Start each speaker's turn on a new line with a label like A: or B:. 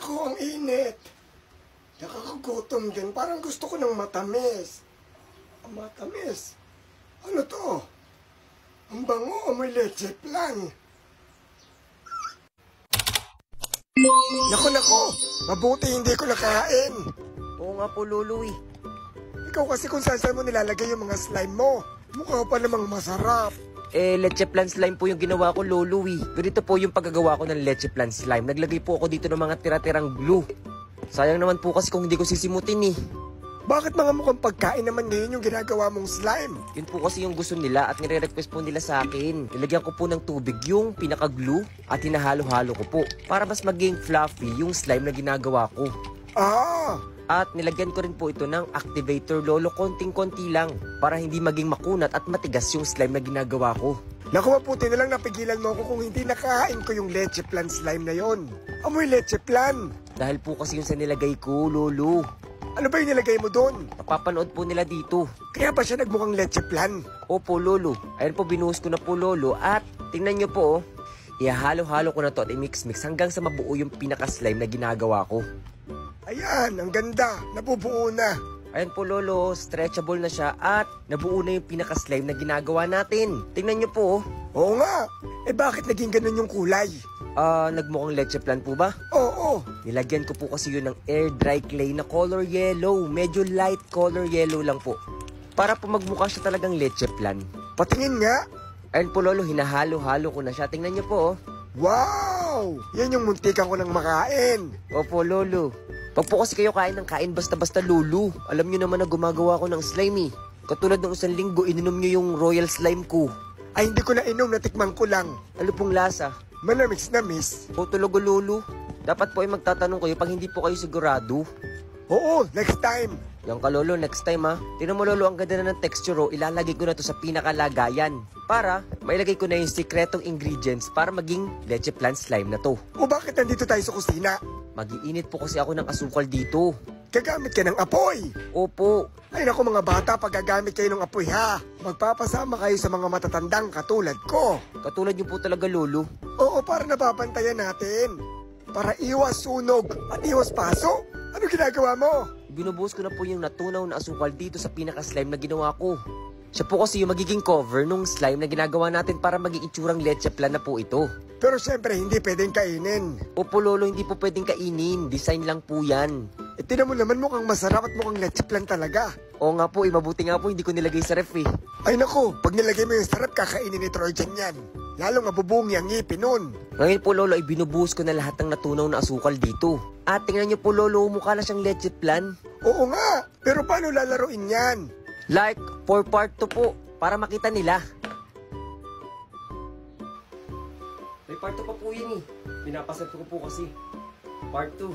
A: Naku, ang init. Nakakagutom din. Parang gusto ko ng matamis. Matamis? Ano to? Ang bango, may leche plan. Naku, mabuti hindi ko nakain.
B: Oo nga po, Lolo eh.
A: Ikaw kasi kung saan mo nilalagay yung mga slime mo. Mukha pa namang masarap.
B: Leche plan slime po yung ginawa ko, Lolo eh. Ganito po yung paggagawa ko ng leche plan slime. Naglagay po ako dito ng mga tira-tirang glue. Sayang naman po kasi kung hindi ko sisimutin eh.
A: Bakit mga mukhang pagkain naman ngayon yung ginagawa mong slime?
B: Yun po kasi yung gusto nila at nire-request po nila sa akin. Nilagyan ko po ng tubig yung pinaka-glue at hinahalo-halo ko po para mas maging fluffy yung slime na ginagawa ko.
A: Ah!
B: At nilagyan ko rin po ito ng activator, Lolo, konting-konti lang para hindi maging makunat at matigas yung slime na ginagawa ko.
A: Naku, mabuti na lang napigilan mo ako kung hindi nakain ko yung leche plan slime na yon. Amoy leche plan.
B: Dahil po kasi yun sa nilagay ko, Lolo.
A: Ano ba yung nilagay mo doon?
B: Napapanood po nila dito.
A: Kaya ba siya nagmukhang leche plan?
B: Opo, Lolo. Ayan po, binuhos ko na po, Lolo. At tingnan nyo po, oh. Ihahalo-halo ko na to at i-mix-mix hanggang sa mabuo yung pinaka-slime na ginagawa ko.
A: Ayan, ang ganda. Nabubuo na.
B: Ayan po, Lolo. Stretchable na siya at nabuo na yung pinaka-slime na ginagawa natin. Tingnan nyo po, oh.
A: Oo nga. Bakit naging ganun yung kulay?
B: Nagmukhang leche plan po ba?
A: Oo.
B: Nilagyan ko po kasi yun ng air dry clay na color yellow. Medyo light color yellow lang po. Para po magmukha siya talagang leche plan.
A: Patingin nga.
B: Ayun po, Lolo, hinahalo-halo ko na siya. Tingnan niyo po, oh.
A: Wow! Yan yung muntikan ko ng makain.
B: Opo, Lolo. Pag po kasi kayo kain ng kain basta-basta, Lolo, alam niyo naman na gumagawa ko ng slime eh. Katulad ng isang linggo, ininom niyo yung royal slime ko.
A: Ay, hindi ko na inom, natikman ko lang.
B: Ano pong lasa?
A: Manamix na miss.
B: O tulogo, Lolo. Dapat po ay magtatanong kayo pag hindi po kayo sigurado.
A: Oo, next time.
B: Yan ka, Lolo, next time ha. Tingnan mo, Lolo, ang ganda na ng texture, oh. Ilalagay ko na to sa pinakalagayan. Para mailagay ko na yung sikretong ingredients para maging leche plan slime na to.
A: O bakit nandito tayo sa kusina?
B: Mag-iinit po kasi ako ng asukal dito.
A: Gagamit ka ng apoy.
B: Opo.
A: Ay naku mga bata, pag gagamit kayo ng apoy ha, magpapasama kayo sa mga matatandang katulad ko.
B: Katulad niyo po talaga, Lolo.
A: Oo, para napapantayan natin. Para iwas sunog at iwas paso. Ano ginagawa mo?
B: Binubuhos ko na po yung natunaw na asukal dito sa pinaka-slime na ginawa ko. Siya po kasi yung magiging cover nung slime na ginagawa natin para maging itsurang leche plan na po ito.
A: Pero syempre, hindi pwedeng kainin.
B: Opo, Lolo, hindi po pwedeng kainin. Design lang po yan.
A: Tinan mo naman, mukhang masarap at mukhang leche plan talaga.
B: Oo nga po, mabuti nga po hindi ko nilagay sa ref eh.
A: Ay naku, pag nilagay mo yung sarap, kakainin ni Trojan yan. Lalong mabubungi ang ngipin nun.
B: Ngayon po, Lolo, binubuhos ko na lahat ng natunaw na asukal dito. At tingnan niyo po, Lolo, mukha na siyang leche plan.
A: Oo nga, pero paano lalaroin yan?
B: Like, for part 2 po, para makita nila. May part 2 pa po yun eh. Pinapasat ko po kasi. Part 2.